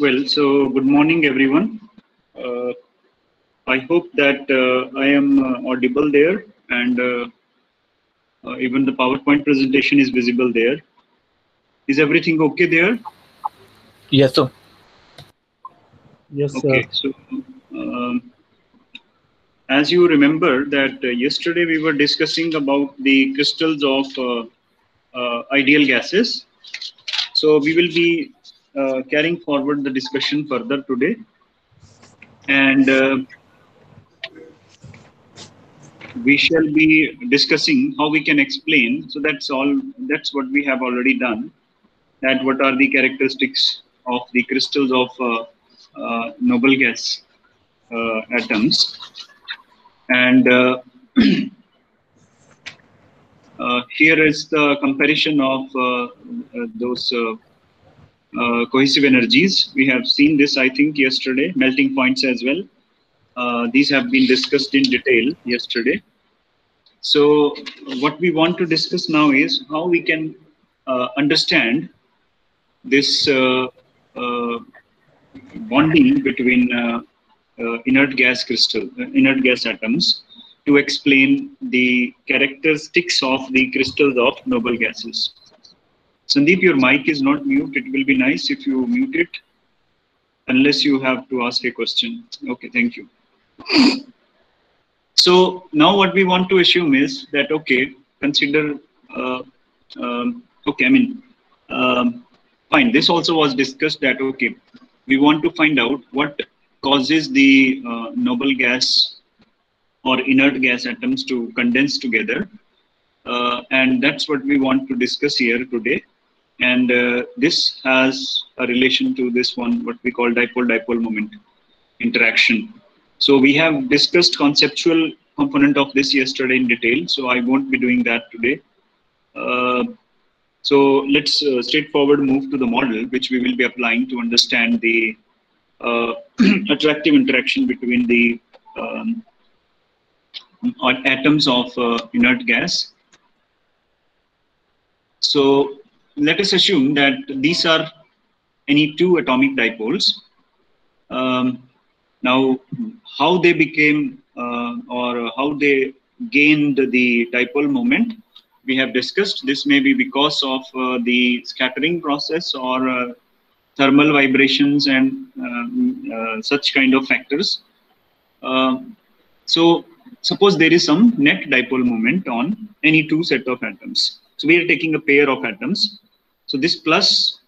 Well, so good morning, everyone. Uh, I hope that I am audible there, and even the PowerPoint presentation is visible there. Is everything okay there? Yes, sir. Yes, Okay. sir. So, um, as you remember that yesterday we were discussing about the crystals of ideal gases. So we will be carrying forward the discussion further today, and we shall be discussing how we can explain. So that's what we have already done, that what are the characteristics of the crystals of noble gas atoms. And here is the comparison of those cohesive energies. We have seen this, I think, yesterday, melting points as well. These have been discussed in detail yesterday. So what we want to discuss now is how we can understand this bonding between inert gas atoms to explain the characteristics of the crystals of noble gases. Sandeep, your mic is not mute. It will be nice if you mute it, unless you have to ask a question. Okay, thank you. So now what we want to assume is that, okay, consider, okay, I mean, fine. This also was discussed that, okay, we want to find out what causes the noble gas or inert gas atoms to condense together. And that's what we want to discuss here today. And this has a relation to this one, what we call dipole-dipole moment interaction. So we have discussed conceptual component of this yesterday in detail, so I won't be doing that today. So let's straightforward move to the model, which we will be applying to understand the attractive interaction between the atoms of inert gas. So let us assume that these are any two atomic dipoles. Now, how they became or how they gained the dipole moment, we have discussed. This may be because of the scattering process or thermal vibrations and such kind of factors. So suppose there is some net dipole moment on any two set of atoms. So we are taking a pair of atoms. So this plus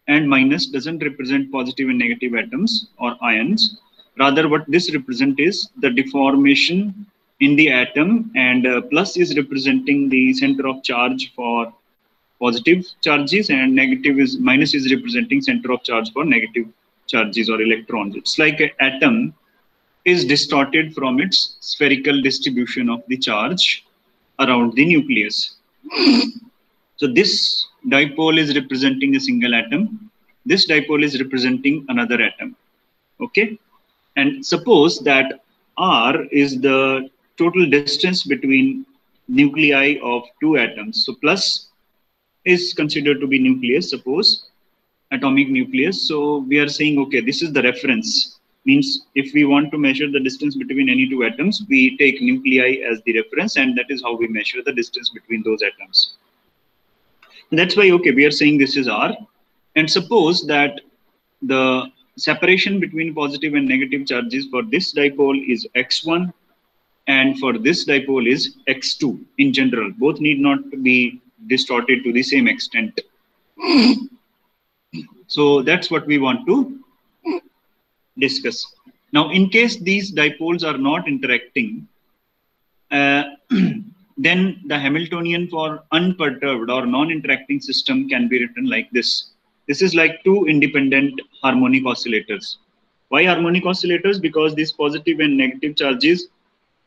and minus doesn't represent positive and negative atoms or ions. Rather, what this represents is the deformation in the atom, and plus is representing the center of charge for positive charges, and minus is representing center of charge for negative charges or electrons. It's like an atom is distorted from its spherical distribution of the charge around the nucleus. So this dipole is representing a single atom. This dipole is representing another atom. Okay? And suppose that R is the total distance between nuclei of two atoms. So plus is considered to be nucleus, suppose, atomic nucleus. So we are saying, okay, this is the reference. Means if we want to measure the distance between any two atoms, we take nuclei as the reference, and that is how we measure the distance between those atoms. And that's why, okay, we are saying this is R. And suppose that the separation between positive and negative charges for this dipole is x1, and for this dipole is x2 in general. Both need not be distorted to the same extent. So that's what we want to discuss. Now, in case these dipoles are not interacting, then the Hamiltonian for unperturbed or non-interacting system can be written like this. This is like two independent harmonic oscillators. Why harmonic oscillators? Because these positive and negative charges,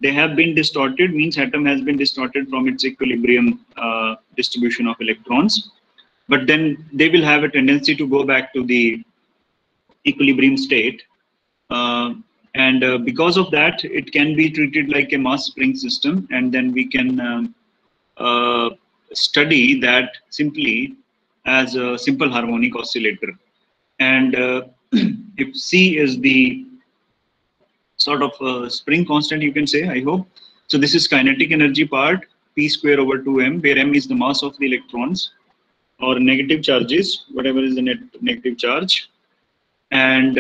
they have been distorted, means atom has been distorted from its equilibrium distribution of electrons. But then they will have a tendency to go back to the equilibrium state. And because of that, it can be treated like a mass spring system, and then we can study that simply as a simple harmonic oscillator. And if C is the sort of spring constant, you can say, I hope. So this is kinetic energy part, P square over 2m, where m is the mass of the electrons or negative charges, whatever is the net negative charge. And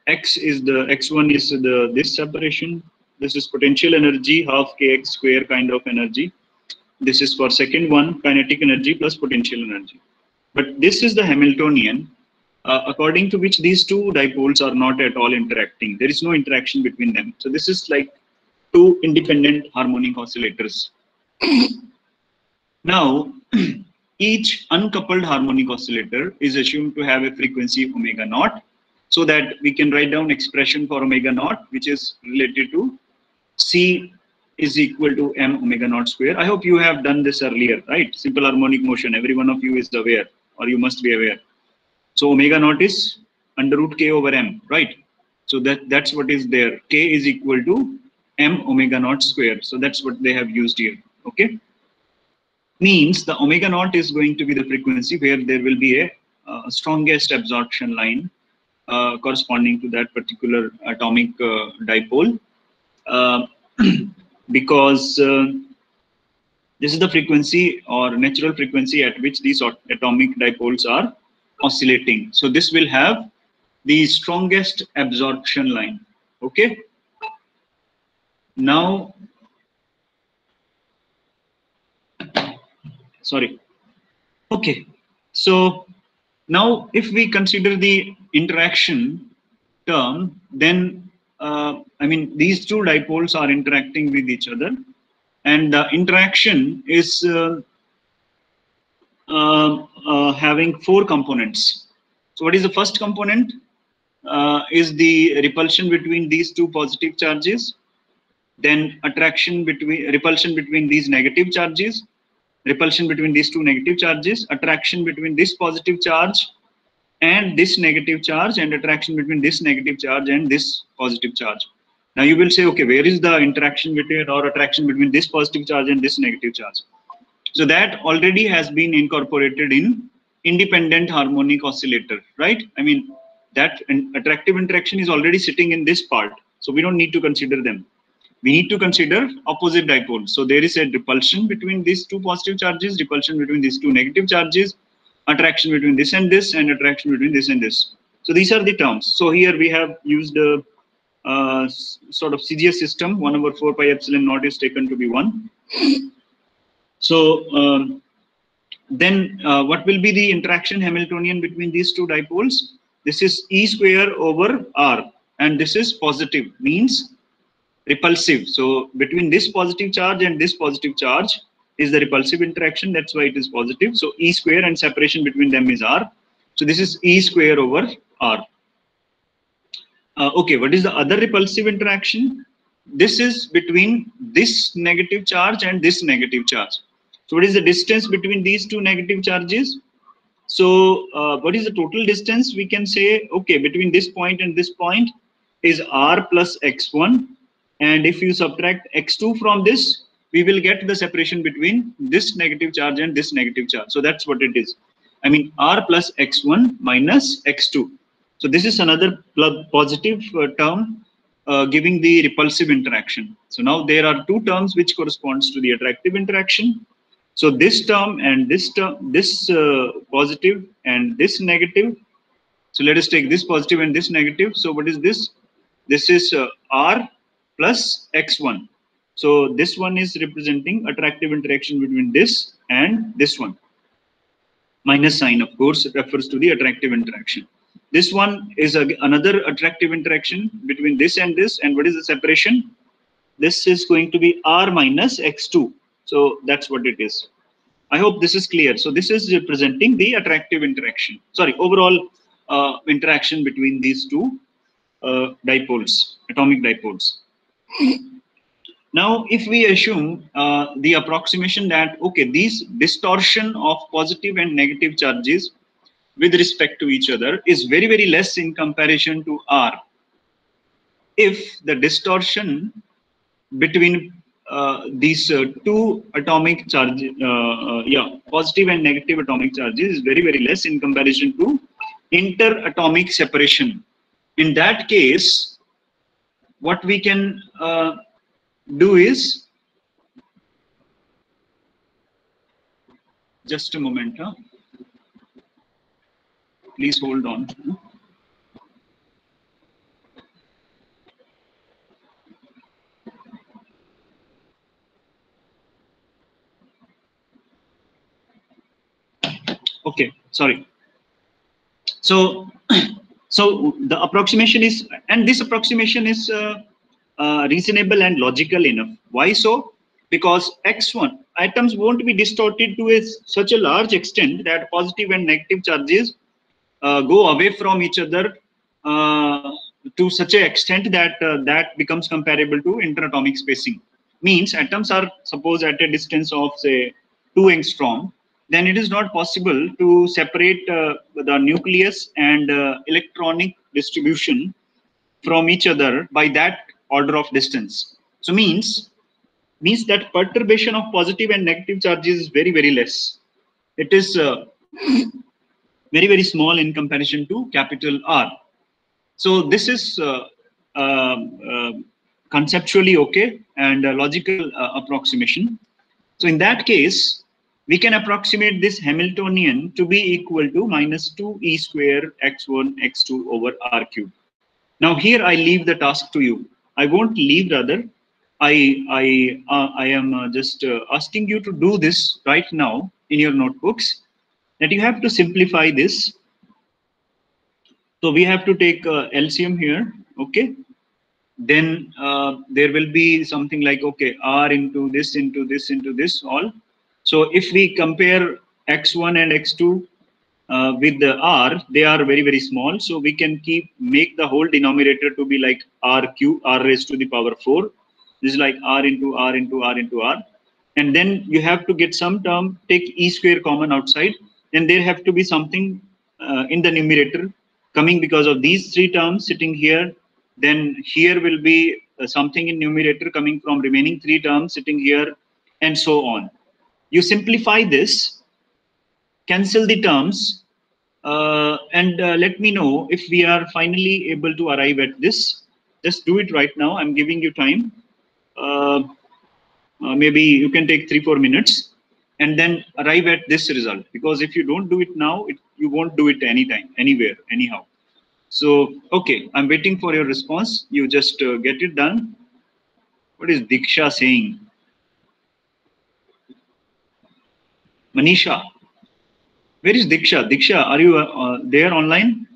x is the x1 is the this separation. This is potential energy, half kx square kind of energy. This is for second one, kinetic energy plus potential energy. But this is the Hamiltonian, according to which these two dipoles are not at all interacting. There is no interaction between them. So this is like two independent harmonic oscillators. Now, each uncoupled harmonic oscillator is assumed to have a frequency of omega naught, so that we can write down expression for omega naught, which is related to C is equal to m omega naught square. I hope you have done this earlier, right? Simple harmonic motion, every one of you is aware, or you must be aware. So omega naught is under root k over m, right? So that's what is there. K is equal to m omega naught square. So that's what they have used here, okay? Means the omega naught is going to be the frequency where there will be a strongest absorption line corresponding to that particular atomic dipole, because this is the frequency or natural frequency at which these atomic dipoles are oscillating. So this will have the strongest absorption line, okay? Now, sorry. Okay, so now if we consider the interaction term, then I mean these two dipoles are interacting with each other, and the interaction is having four components. So what is the first component? Is the repulsion between these two positive charges, then repulsion between these negative charges, repulsion between these two negative charges, attraction between this positive charge and this negative charge, and attraction between this negative charge and this positive charge. Now you will say, okay, where is the interaction between or attraction between this positive charge and this negative charge? So that already has been incorporated in independent harmonic oscillator, right? I mean, that attractive interaction is already sitting in this part. So we don't need to consider them. We need to consider opposite dipoles. So there is a repulsion between these two positive charges, repulsion between these two negative charges, attraction between this, and attraction between this and this. So these are the terms. So here we have used a sort of CGS system. 1 over 4 pi epsilon naught is taken to be 1. So then what will be the interaction Hamiltonian between these two dipoles? This is E square over R, and this is positive, means repulsive. So between this positive charge and this positive charge is the repulsive interaction. That's why it is positive. So E square, and separation between them is R. So this is E square over R. Okay, what is the other repulsive interaction? This is between this negative charge and this negative charge. So what is the distance between these two negative charges? So what is the total distance? We can say, okay, between this point and this point is R plus x1. And if you subtract x2 from this, we will get the separation between this negative charge and this negative charge. So that's what it is. I mean, R plus x1 minus x2. So this is another positive term giving the repulsive interaction. So now there are two terms which corresponds to the attractive interaction. So this term and this term, this positive and this negative. So let us take this positive and this negative. So what is this? This is R plus x1. So this one is representing attractive interaction between this and this one. Minus sign, of course, refers to the attractive interaction. This one is another attractive interaction between this and this. And what is the separation? This is going to be R minus x2. So that's what it is. I hope this is clear. So this is representing the attractive interaction. Sorry, overall interaction between these two dipoles, atomic dipoles. Now, if we assume the approximation that, okay, these distortion of positive and negative charges with respect to each other is very, very less in comparison to R. If the distortion between these two atomic charges, positive and negative atomic charges is very, very less in comparison to interatomic separation in that case, what we can do is, just a moment, huh? Please hold on. Okay, sorry. So, so the approximation is, and this approximation is reasonable and logical enough. Why so? Because x1 atoms won't be distorted to such a large extent that positive and negative charges go away from each other to such an extent that that becomes comparable to interatomic spacing. Means atoms are suppose at a distance of say 2 angstrom, then it is not possible to separate the nucleus and electronic distribution from each other by that order of distance. So means that perturbation of positive and negative charges is very less. It is very small in comparison to capital R. So this is conceptually okay and a logical approximation. So in that case, we can approximate this Hamiltonian to be equal to minus 2e square x1 x2 over r cube. Now here I leave the task to you. I won't leave, rather I am just asking you to do this right now in your notebooks, that you have to simplify this. So we have to take LCM here, okay? Then there will be something like, okay, R into this, into this, into this, all. So if we compare x1 and x2 with the R, they are very small. So we can make the whole denominator to be like R raised to the power 4. This is like R into R into R into R. And then you have to get some term, take E square common outside. And there have to be something in the numerator coming because of these three terms sitting here. Then here will be something in numerator coming from remaining three terms sitting here, and so on. You simplify this, cancel the terms, and let me know if we are finally able to arrive at this. Just do it right now. I'm giving you time. Maybe you can take 3-4 minutes and then arrive at this result. Because if you don't do it now, you won't do it anytime, anywhere, anyhow. So, okay, I'm waiting for your response. You just get it done. What is Diksha saying? Manisha. Where is Diksha? Diksha, are you there online?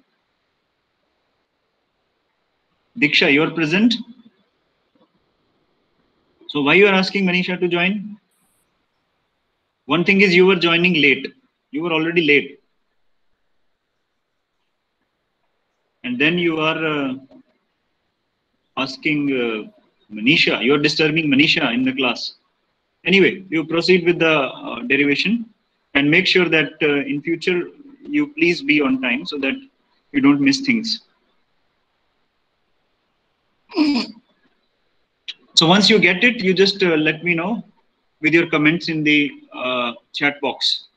Diksha, you are present? So why you are asking Manisha to join? One thing is you were joining late. You were already late. And then you are asking Manisha. You are disturbing Manisha in the class. Anyway, you proceed with the derivation and make sure that in future you please be on time so that you don't miss things. So once you get it, you just let me know with your comments in the chat box.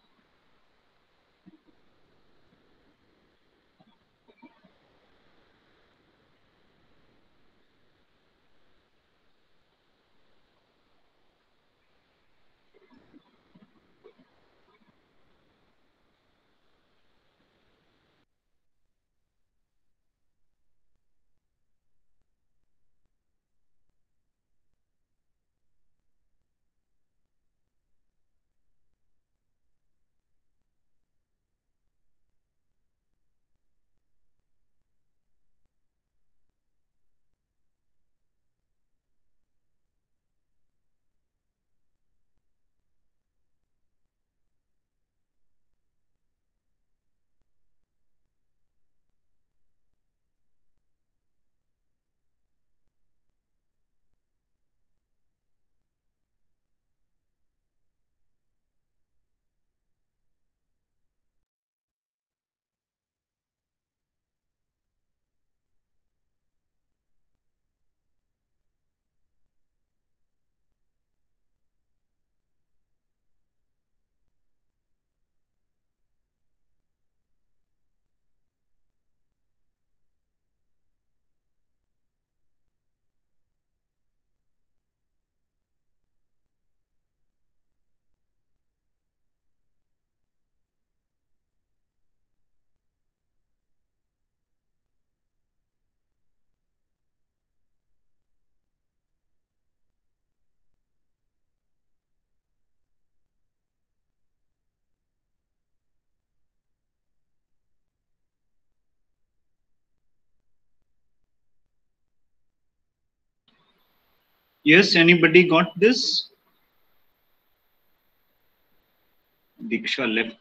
Yes, anybody got this? Diksha left.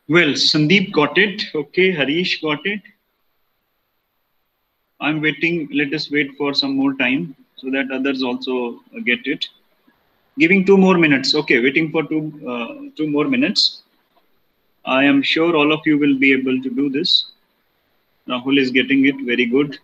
Well, Sandeep got it. Okay, Harish got it. I'm waiting. Let us wait for some more time so that others also get it. Giving 2 more minutes. Okay, waiting for 2 more minutes. I am sure all of you will be able to do this. Rahul is getting it. Very good.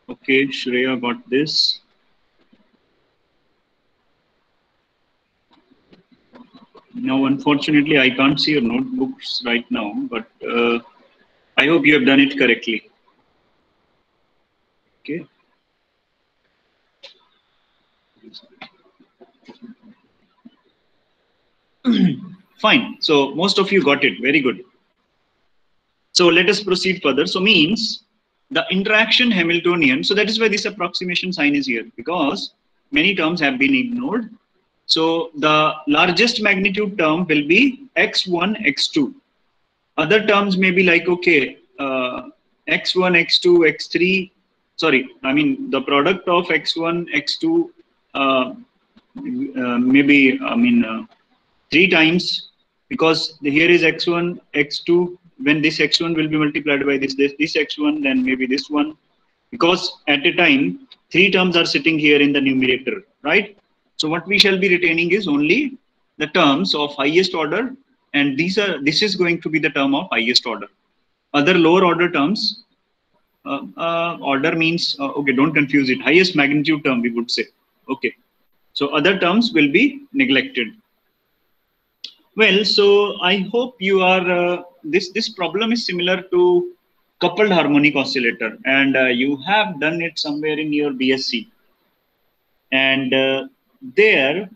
Okay, Shreya got this. Now, unfortunately, I can't see your notebooks right now, but I hope you have done it correctly. Okay. Fine. So most of you got it. Very good. So let us proceed further. So means the interaction Hamiltonian. So that is why this approximation sign is here, because many terms have been ignored. So the largest magnitude term will be x1, x2. Other terms may be like, okay, x1, x2, x3. Sorry, I mean the product of x1, x2, maybe, 3 times, because here is x1, x2. When this x1 will be multiplied by this x1, then maybe this one, because at a time 3 terms are sitting here in the numerator, right? So what we shall be retaining is only the terms of highest order, and this is going to be the term of highest order. Other lower order terms, order means okay, don't confuse it. Highest magnitude term we would say. Okay, so other terms will be neglected. Well, so I hope you are. This problem is similar to coupled harmonic oscillator, and you have done it somewhere in your BSc. And there,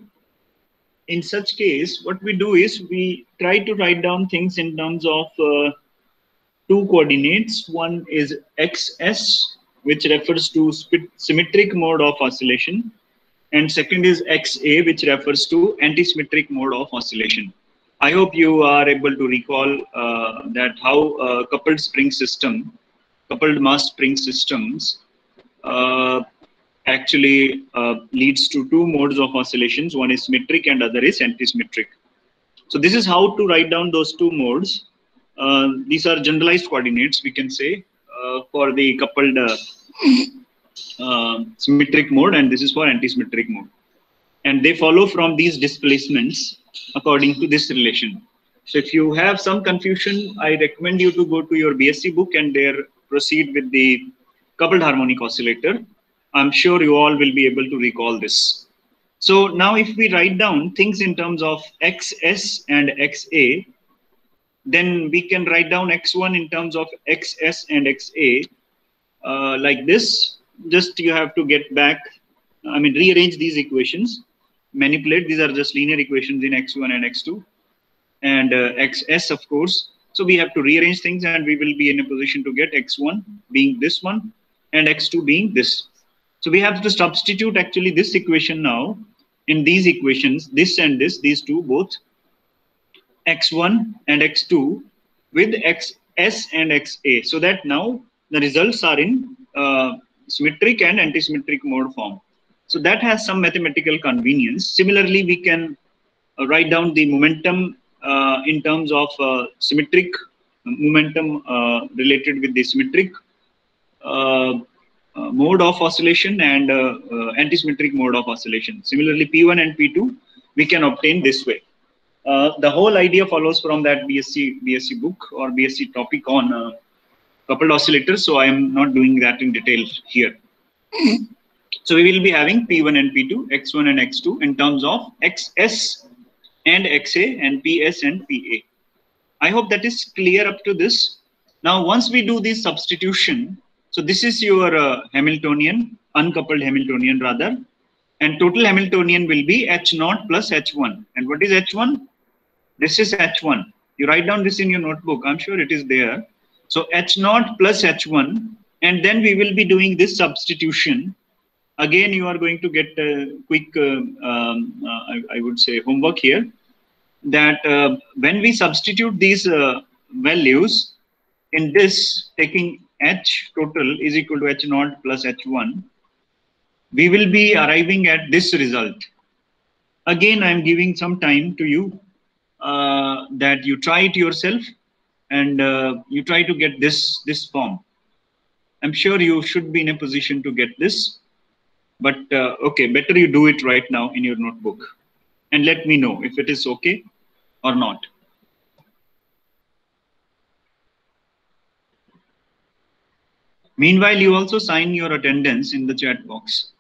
in such case, what we do is we try to write down things in terms of 2 coordinates. One is XS, which refers to symmetric mode of oscillation, and second is XA, which refers to antisymmetric mode of oscillation. I hope you are able to recall that how coupled mass spring systems actually leads to 2 modes of oscillations. One is symmetric and other is antisymmetric. So this is how to write down those 2 modes. These are generalized coordinates, we can say, for the coupled symmetric mode, and this is for antisymmetric mode. And they follow from these displacements according to this relation. So if you have some confusion, I recommend you to go to your BSc book and there proceed with the coupled harmonic oscillator. I'm sure you all will be able to recall this. So now if we write down things in terms of XS and XA, then we can write down X1 in terms of XS and XA like this. Just you have to get back, rearrange these equations, manipulate. These are just linear equations in X1 and X2 and XS, of course. So we have to rearrange things and we will be in a position to get X1 being this one and X2 being this. So we have to substitute actually this equation now in these equations, this and this, these two both, X1 and X2 with XS and XA, so that now the results are in symmetric and antisymmetric mode form. So that has some mathematical convenience. Similarly, we can write down the momentum in terms of symmetric momentum related with the symmetric mode of oscillation and antisymmetric mode of oscillation. Similarly, P1 and P2 we can obtain this way. The whole idea follows from that BSc book or BSc topic on coupled oscillators. So I am not doing that in detail here. So we will be having P1 and P2, X1 and X2 in terms of XS and XA and PS and PA. I hope that is clear up to this. Now, once we do this substitution, so this is your Hamiltonian, uncoupled Hamiltonian rather, and total Hamiltonian will be H0 plus H1. And what is H1? This is H1. You write down this in your notebook. I'm sure it is there. So H0 plus H1, and then we will be doing this substitution. Again, you are going to get a quick, I would say, homework here. That when we substitute these values in this, taking H total is equal to H0 plus H1, we will be arriving at this result. Again, I am giving some time to you that you try it yourself and you try to get this form. I'm sure you should be in a position to get this, but okay, better you do it right now in your notebook and let me know if it is okay or not. Meanwhile, you also sign your attendance in the chat box.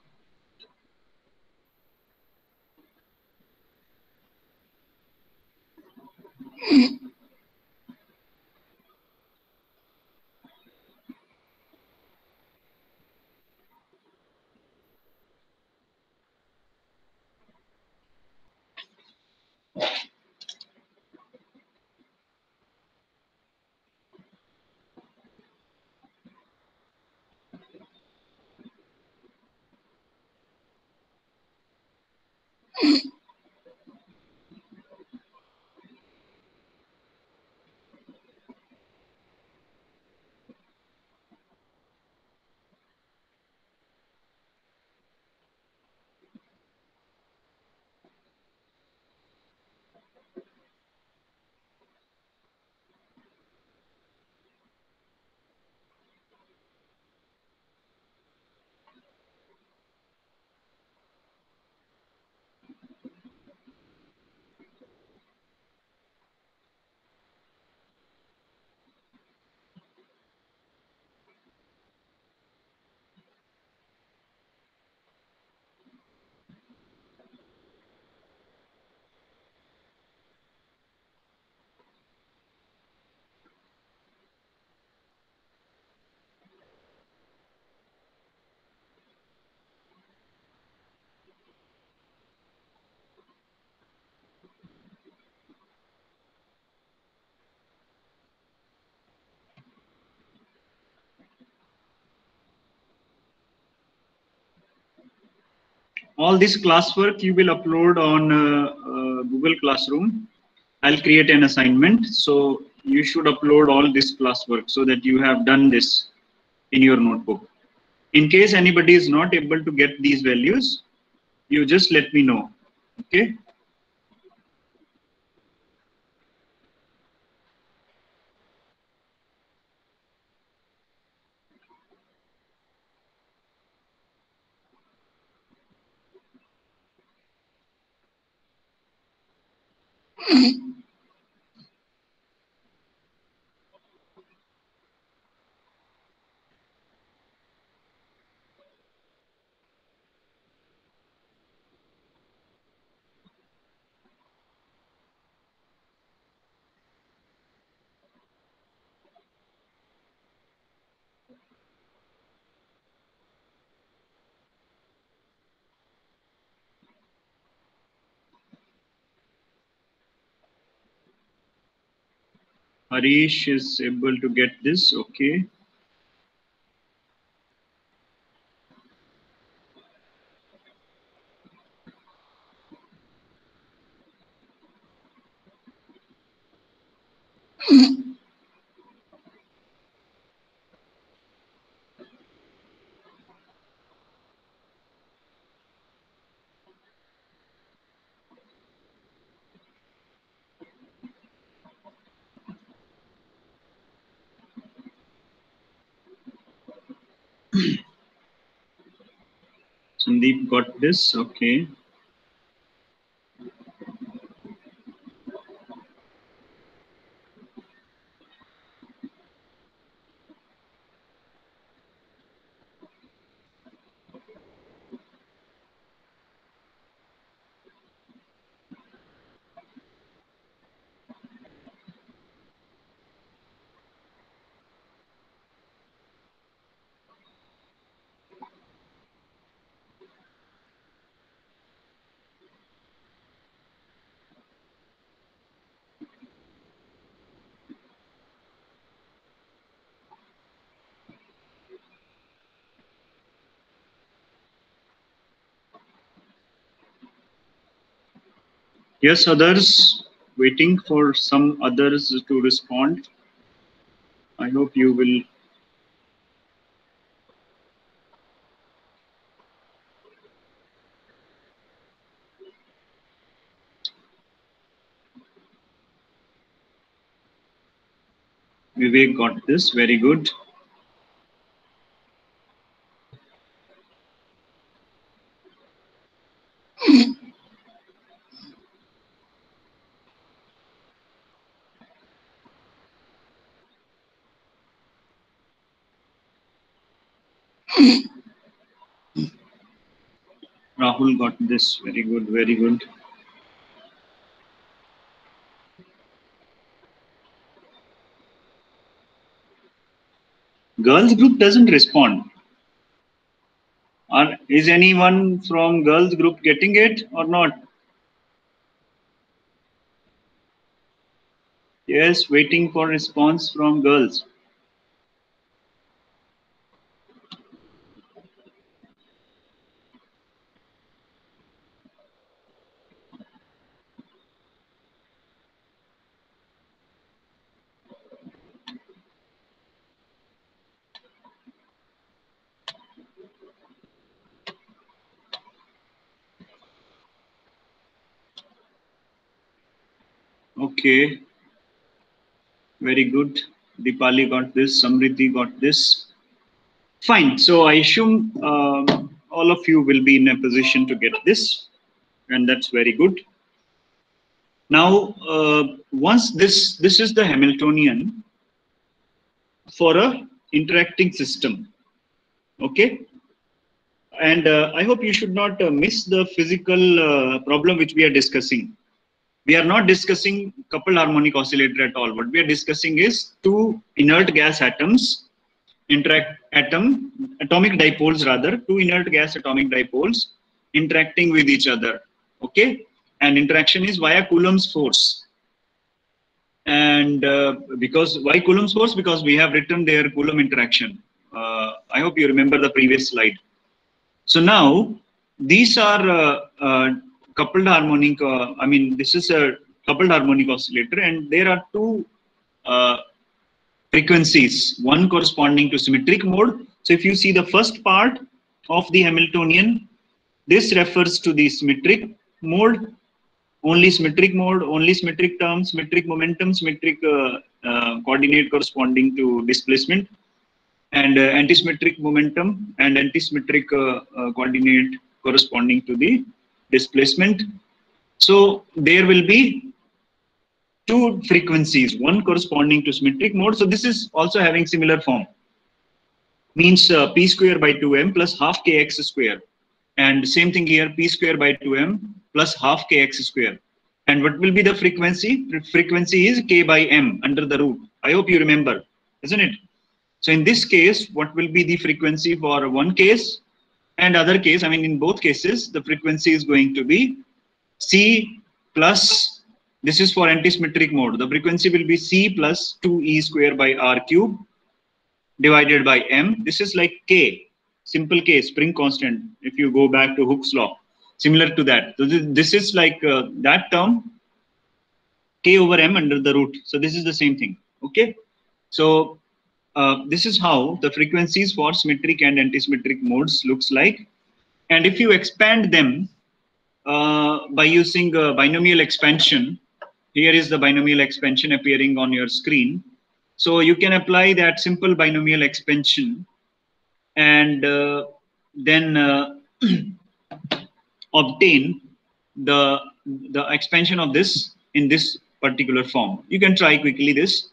All this classwork you will upload on Google Classroom. I'll create an assignment. So you should upload all this classwork so that you have done this in your notebook. In case anybody is not able to get these values, you just let me know. Okay. Harish is able to get this. Okay. Sandeep got this. Okay. Yes, others. Waiting for some others to respond. I hope you will. Vivek got this. Very good. Rahul got this. Very good. Very good. Girls group doesn't respond. Is anyone from girls group getting it or not? Yes, waiting for response from girls. Okay. Very good. Dipali got this. Samriddhi got this. Fine. So I assume all of you will be in a position to get this, and that's very good. Now, once this is the Hamiltonian for a interacting system. Okay. And I hope you should not miss the physical problem which we are discussing. We are not discussing coupled harmonic oscillator at all. What we are discussing is two inert gas atoms atomic dipoles rather, two inert gas atomic dipoles interacting with each other. Okay, and interaction is via Coulomb's force. And because why Coulomb's force? Because we have written there Coulomb interaction. I hope you remember the previous slide. So now these are coupled harmonic. This is a coupled harmonic oscillator, and there are two frequencies, one corresponding to symmetric mode. So if you see the first part of the Hamiltonian, this refers to the symmetric mode, only symmetric mode, only symmetric term, symmetric momentum, symmetric coordinate corresponding to displacement, and antisymmetric momentum and antisymmetric coordinate corresponding to the displacement. So there will be two frequencies, one corresponding to symmetric mode. So this is also having similar form. Means p square by 2m plus half kx square. And same thing here, p square by 2m plus half kx square. And what will be the frequency? Frequency is k by m under the root. I hope you remember, isn't it? So in this case, what will be the frequency for one case and other case? I mean, in both cases, the frequency is going to be C plus, this is for antisymmetric mode. The frequency will be C plus 2e square by r cube divided by m. This is like K, simple K, spring constant, if you go back to Hooke's law, similar to that. So this is like that term, K over m under the root. So this is the same thing, okay? So this is how the frequencies for symmetric and antisymmetric modes looks like. And if you expand them by using binomial expansion, here is the binomial expansion appearing on your screen. So you can apply that simple binomial expansion and then obtain the expansion of this in this particular form. You can try quickly this.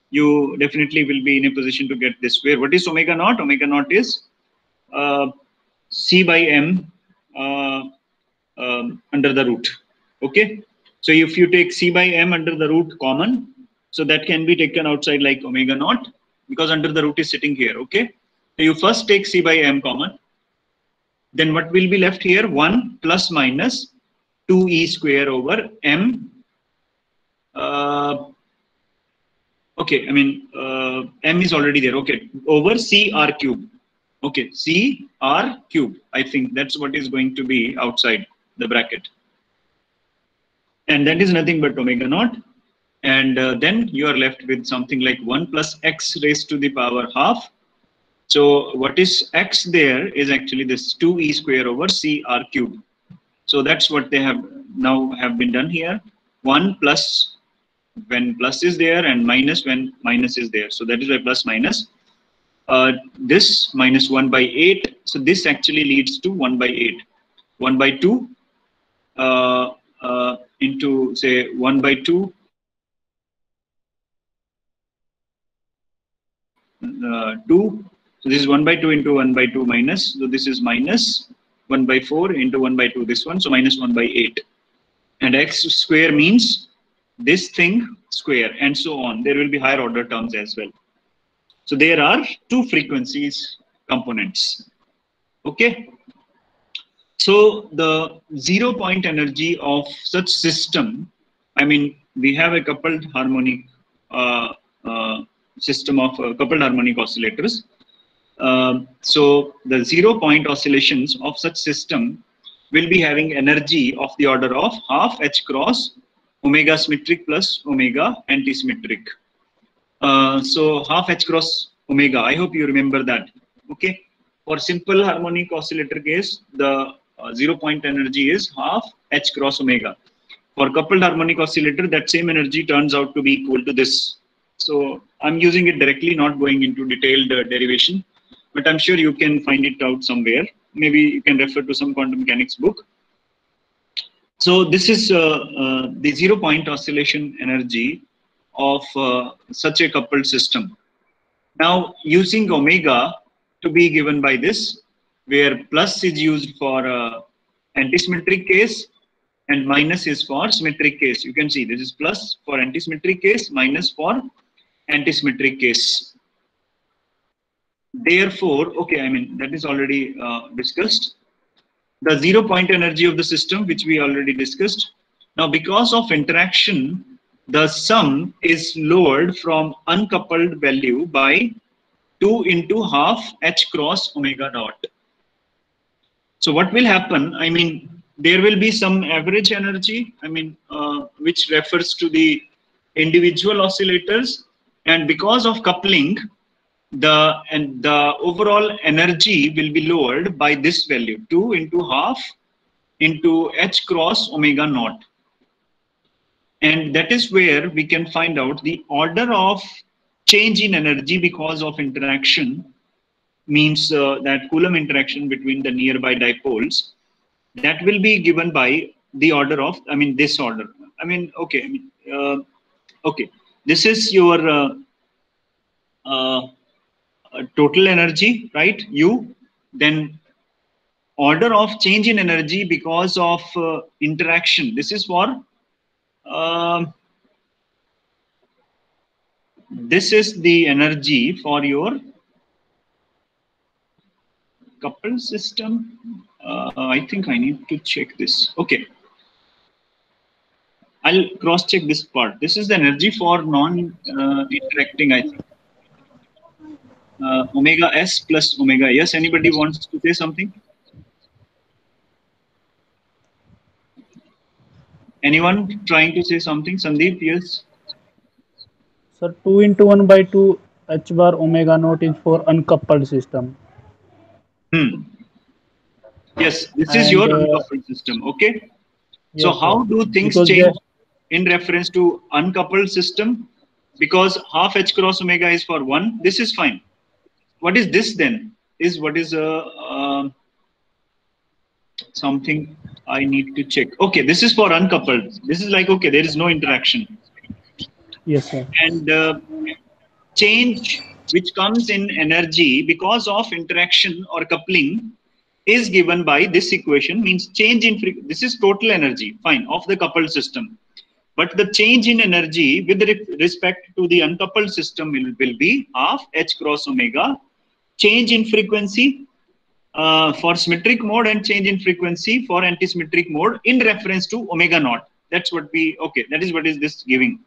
You definitely will be in a position to get this. Where what is omega naught? Omega naught is C by m under the root. Okay. So if you take C by m under the root common, so that can be taken outside like omega naught because under the root is sitting here. Okay. So you first take C by m common. Then what will be left here? 1 plus minus 2e square over m. Okay, I mean, m is already there. Okay, over C r cube. Okay, C r cube. I think that's what is going to be outside the bracket. And that is nothing but omega naught. And then you are left with something like 1 plus x raised to the power half. So what is x there is actually this 2e square over C r cube. So that's what they have now been done here. 1 plus when plus is there and minus when minus is there. So that is why plus minus. This minus 1 by 8. So this actually leads to 1 by 8. 1 by 2 into say 1 by 2 2. So this is 1 by 2 into 1 by 2 minus. So this is minus 1 by 4 into 1 by 2 this one. So minus 1 by 8. And x square means this thing square and so on. There will be higher order terms as well. So there are two frequencies components. Okay. So the 0 point energy of such system, I mean, we have a coupled harmonic system of coupled harmonic oscillators. So the 0 point oscillations of such system will be having energy of the order of half h cross omega symmetric plus omega antisymmetric. So half h cross omega, I hope you remember that. Okay. For simple harmonic oscillator case, the 0 point energy is half h cross omega. For coupled harmonic oscillator, that same energy turns out to be equal to this. So I'm using it directly, not going into detailed derivation, but I'm sure you can find it out somewhere. Maybe you can refer to some quantum mechanics book. So this is the 0 point oscillation energy of such a coupled system. Now using omega to be given by this, where plus is used for antisymmetric case and minus is for symmetric case. You can see this is plus for antisymmetric case, minus for antisymmetric case. Therefore, okay, I mean, that is already discussed. The 0 point energy of the system, which we already discussed. Now, because of interaction, the sum is lowered from uncoupled value by 2 into half h cross omega naught. So what will happen? I mean, there will be some average energy, I mean, which refers to the individual oscillators. And because of coupling, the overall energy will be lowered by this value, 2 into half into h cross omega naught. And that is where we can find out the order of change in energy because of interaction, means that Coulomb interaction between the nearby dipoles, that will be given by the order of, I mean, this order. I mean, okay, okay, this is your total energy, right? U, then order of change in energy because of interaction. This is for this is the energy for your coupled system. I think I need to check this. Okay. I'll cross check this part. This is the energy for non-interacting, I think. Omega S plus omega S. Anybody wants to say something? Anyone trying to say something? Sandeep, yes? Sir, 2 into 1 by 2 h bar omega naught is for uncoupled system. Yes, this is And your uncoupled system. Okay. So yes, how sir. do things Because change in reference to uncoupled system? Because half h cross omega is for 1. This is fine. What is this then? Is what is something I need to check. Okay, this is for uncoupled. This is like, okay, there is no interaction. yes, sir. And change which comes in energy because of interaction or coupling is given by this equation, means change in this is total energy, fine, of the coupled system. But the change in energy with respect to the uncoupled system will be half h cross omega, change in frequency for symmetric mode and change in frequency for antisymmetric mode in reference to omega naught. That's what we, okay, that is what is this giving.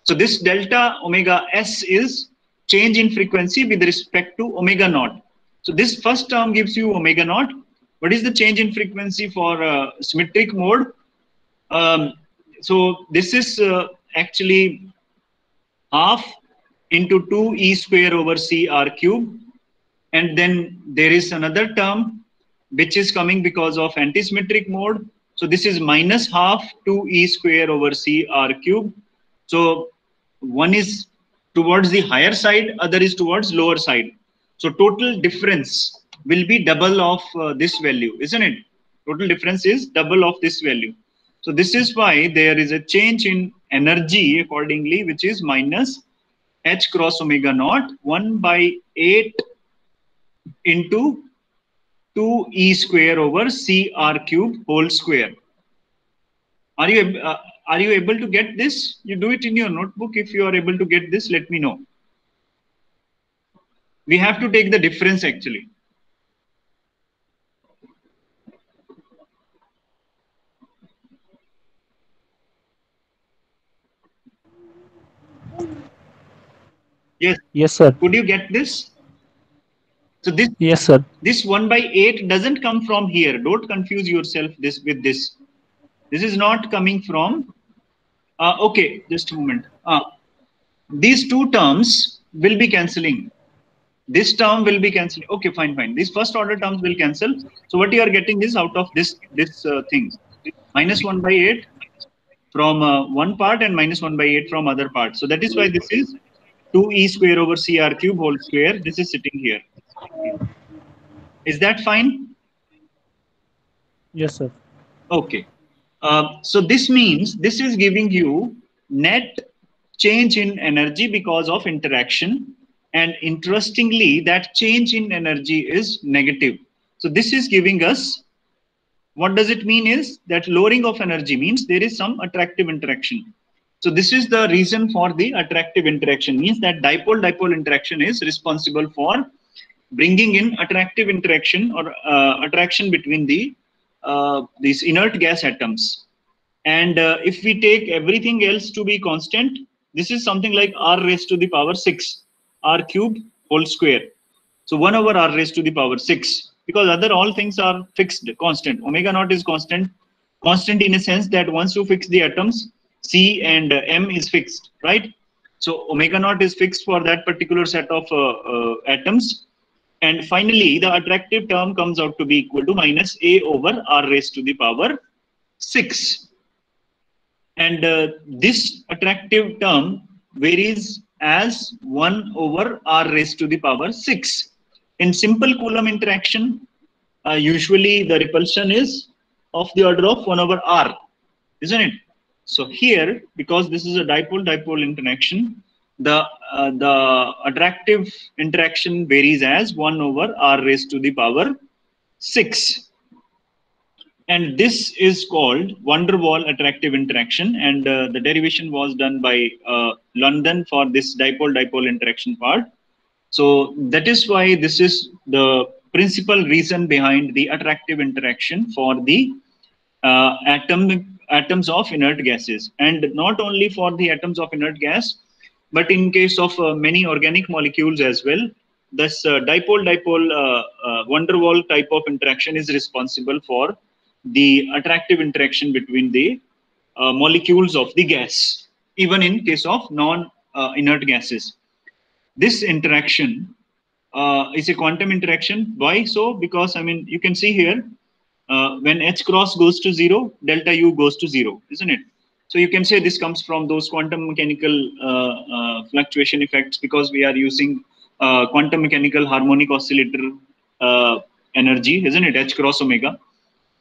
So this delta omega S is change in frequency with respect to omega naught. So this first term gives you omega naught. What is the change in frequency for symmetric mode? So this is actually half into 2e square over c r cube. And then there is another term which is coming because of antisymmetric mode. So this is minus half 2e square over c r cube. So one is towards the higher side, other is towards lower side. So total difference will be double of this value, isn't it? Total difference is double of this value. So this is why there is a change in energy accordingly, which is minus h cross omega naught 1 by 8 into 2e square over c r cube whole square. Are you able to get this? You do it in your notebook. If you are able to get this, let me know. We have to take the difference actually. Yes. Yes, sir. Could you get this? So this, Yes, sir. this 1 by 8 doesn't come from here. Don't confuse yourself with this. This is not coming from. Okay, just a moment. These two terms will be cancelling. This term will be cancelling. Okay, fine. These first order terms will cancel. So what you are getting is out of this thing, minus 1 by 8 from one part and minus 1 by 8 from other part. So that is why this is 2e square over cr cube whole square. This is sitting here. Is that fine? Yes, sir. Okay. So this means this is giving you net change in energy because of interaction. And interestingly, that change in energy is negative. So this is giving us, what does it mean is that lowering of energy means there is some attractive interaction. So this is the reason for the attractive interaction, means that dipole-dipole interaction is responsible for bringing in attractive interaction or attraction between these inert gas atoms. And if we take everything else to be constant, this is something like r raised to the power 6, r cube whole square. So 1 over r raised to the power 6, because other all things are fixed, constant. Omega naught is constant in a sense that once you fix the atoms, C and M is fixed, right? So omega naught is fixed for that particular set of atoms. And finally, the attractive term comes out to be equal to minus A over r raised to the power 6. And this attractive term varies as 1 over r raised to the power 6. In simple Coulomb interaction, usually the repulsion is of the order of 1 over r, isn't it? So here, because this is a dipole-dipole interaction, the attractive interaction varies as 1 over r raised to the power 6. And this is called van der Waal attractive interaction. And the derivation was done by London for this dipole-dipole interaction part. So that is why this is the principal reason behind the attractive interaction for the atoms of inert gases, and not only for the atoms of inert gas, but in case of many organic molecules as well. This dipole-dipole van der Waals type of interaction is responsible for the attractive interaction between the molecules of the gas, even in case of non-inert gases. This interaction is a quantum interaction. Why so? Because I mean, you can see here, when H cross goes to 0, delta U goes to 0, isn't it? So you can say this comes from those quantum mechanical fluctuation effects, because we are using quantum mechanical harmonic oscillator energy, isn't it? H cross omega.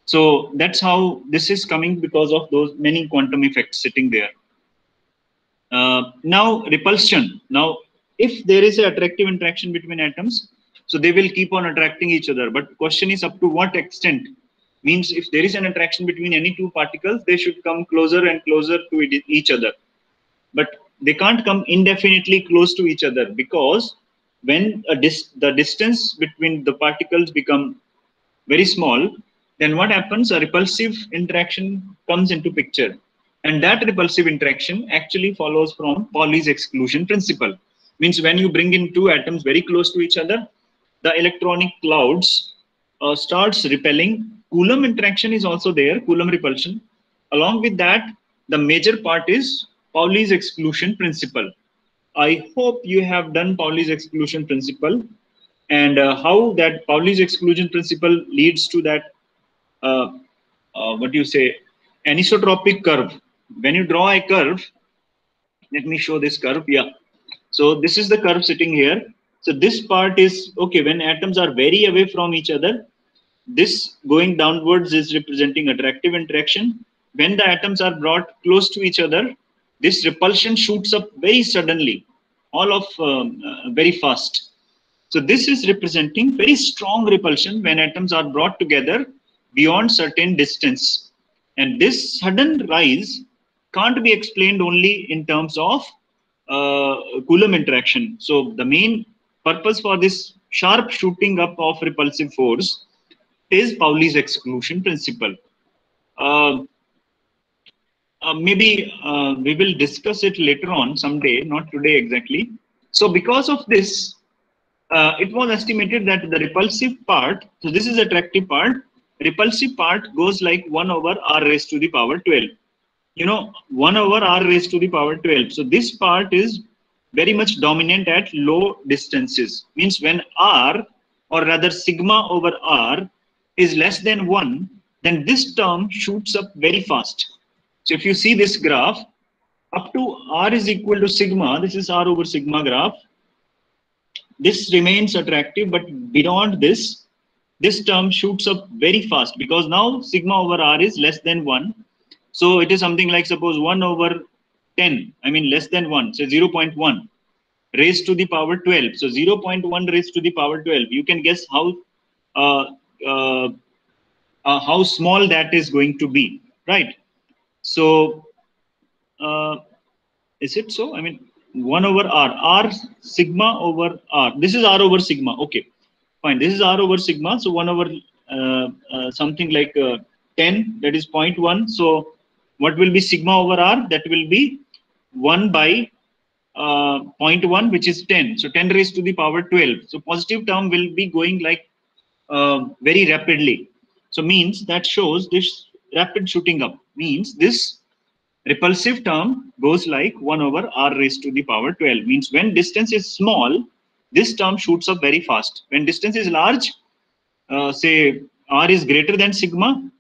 So that's how this is coming, because of those many quantum effects sitting there. Now repulsion. Now, if there is an attractive interaction between atoms, so they will keep on attracting each other. But question is, up to what extent? Means if there is an attraction between any two particles, they should come closer and closer to each other. But they can't come indefinitely close to each other, because when the distance between the particles become very small, then what happens? A repulsive interaction comes into picture. And that repulsive interaction actually follows from Pauli's exclusion principle. Means when you bring in two atoms very close to each other, the electronic clouds starts repelling. Coulomb interaction is also there, Coulomb repulsion. Along with that, the major part is Pauli's exclusion principle. I hope you have done Pauli's exclusion principle, and how that Pauli's exclusion principle leads to that, what do you say, anisotropic curve. When you draw a curve, let me show this curve. Yeah. So this is the curve sitting here. So this part is, okay, when atoms are very away from each other, this going downwards is representing attractive interaction. When the atoms are brought close to each other, this repulsion shoots up very suddenly, all of very fast. So this is representing very strong repulsion when atoms are brought together beyond certain distance. And this sudden rise can't be explained only in terms of Coulomb interaction. So the main purpose for this sharp shooting up of repulsive force is Pauli's exclusion principle. Maybe we will discuss it later on someday, not today exactly. So because of this, it was estimated that the repulsive part, so this is attractive part, repulsive part goes like 1 over r raised to the power 12. You know, 1 over r raised to the power 12. So this part is very much dominant at low distances. Means when r, or rather sigma over r, is less than 1, then this term shoots up very fast. So if you see this graph, up to r is equal to sigma, this is r over sigma graph, this remains attractive, but beyond this, this term shoots up very fast, because now sigma over r is less than 1. So it is something like, suppose 1 over 10, I mean less than 1, so 0.1 raised to the power 12. So 0.1 raised to the power 12. You can guess how small that is going to be, right? So is it so? I mean 1 over r sigma over r. This is r over sigma. Okay, fine. This is r over sigma. So 1 over something like 10, that is 0.1. So what will be sigma over r? That will be 1 by 0.1, which is 10. So 10 raised to the power 12. So positive term will be going like very rapidly. So means that shows this rapid shooting up. Means this repulsive term goes like 1 over r raised to the power 12. Means when distance is small, this term shoots up very fast. When distance is large, say r is greater than sigma,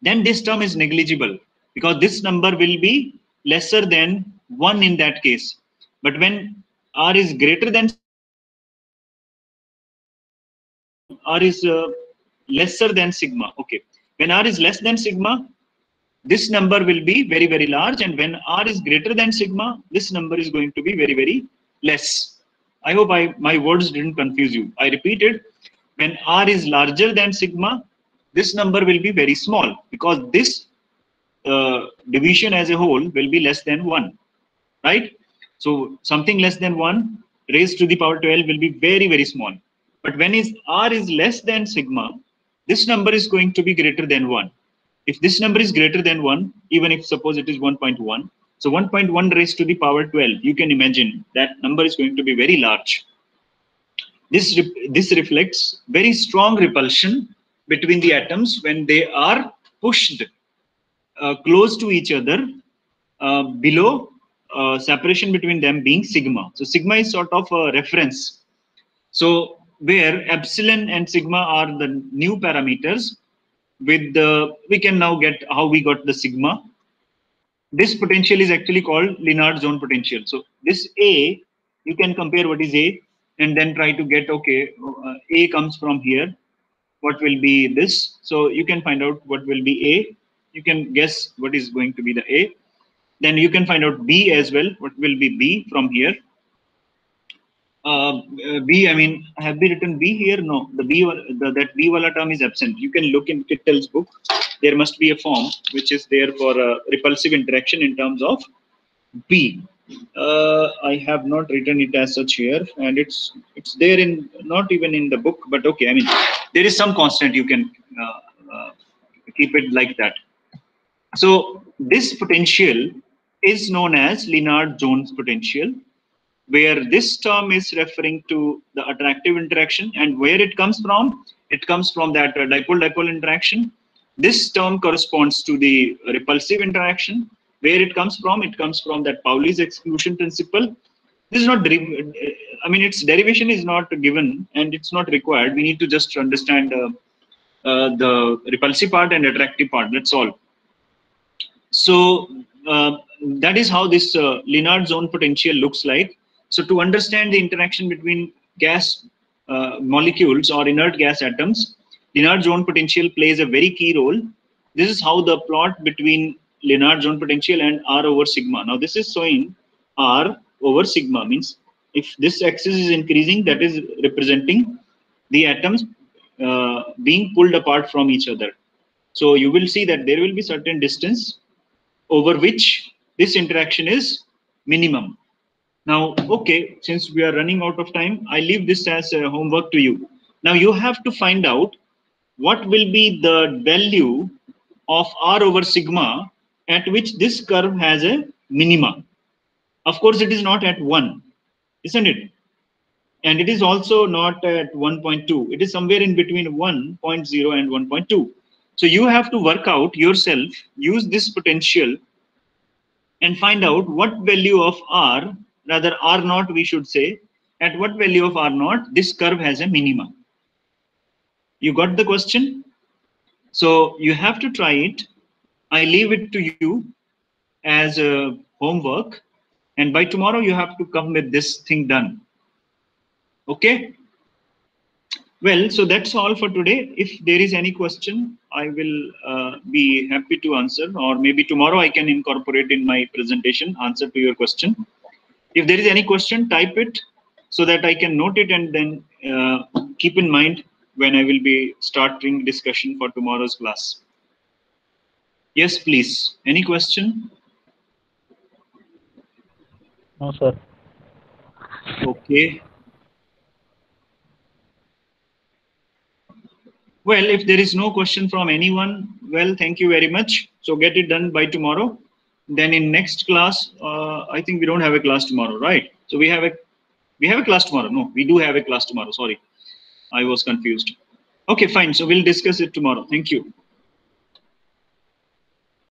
then this term is negligible, because this number will be lesser than 1 in that case. But when r is greater than, r is lesser than sigma. Okay, when r is less than sigma, this number will be very, very large, and when r is greater than sigma, this number is going to be very, very less. I hope my words didn't confuse you. I repeated, when r is larger than sigma, this number will be very small, because this division as a whole will be less than 1, right? So something less than 1 raised to the power 12 will be very, very small. But when R is less than sigma, this number is going to be greater than 1. If this number is greater than 1, even if suppose it is 1.1, so 1.1 raised to the power 12, you can imagine that number is going to be very large. This reflects very strong repulsion between the atoms when they are pushed close to each other below separation between them being sigma. So sigma is sort of a reference. So where epsilon and sigma are the new parameters, with the we can now get how we got the sigma. This potential is actually called Lennard zone potential. So this A, you can compare what is A and then try to get, okay, A comes from here. What will be this? So you can find out what will be A. You can guess what is going to be the A. Then you can find out B as well. What will be B from here? B, I mean, have we written B here? No, the B, that B wala term is absent. You can look in Kittel's book. There must be a form which is there for a repulsive interaction in terms of B. I have not written it as such here, and it's there in not even in the book, but okay. I mean, there is some constant, you can keep it like that. So this potential is known as Lennard zones potential, where this term is referring to the attractive interaction, and where it comes from that dipole-dipole interaction. This term corresponds to the repulsive interaction. Where it comes from that Pauli's exclusion principle. This is not, I mean, its derivation is not given and it's not required. We need to just understand the repulsive part and attractive part, that's all. So that is how this Lennard zone potential looks like. So to understand the interaction between gas molecules or inert gas atoms, Lennard zone potential plays a very key role. This is how the plot between Lennard zone potential and R over sigma. Now this is showing R over sigma, means if this axis is increasing, that is representing the atoms being pulled apart from each other. So you will see that there will be certain distance over which this interaction is minimum. Now, okay, since we are running out of time, I leave this as a homework to you. Now you have to find out what will be the value of R over sigma at which this curve has a minima. Of course, it is not at 1, isn't it? And it is also not at 1.2. It is somewhere in between 1.0 and 1.2. So you have to work out yourself, use this potential and find out what value of R, rather R naught we should say, at what value of R naught this curve has a minima. You got the question? So you have to try it. I leave it to you as a homework, and by tomorrow you have to come with this thing done. Okay? Well, so that's all for today. If there is any question, I will be happy to answer, or maybe tomorrow I can incorporate in my presentation answer to your question. If there is any question, type it so that I can note it and then keep in mind when I will be starting discussion for tomorrow's class. Yes, please. Any question? No, sir. Okay. Well, if there is no question from anyone, well, thank you very much. So get it done by tomorrow. Then in next class, I think we don't have a class tomorrow, right? So we have a class tomorrow. No, we do have a class tomorrow. Sorry, I was confused. Okay, fine. So we'll discuss it tomorrow. Thank you.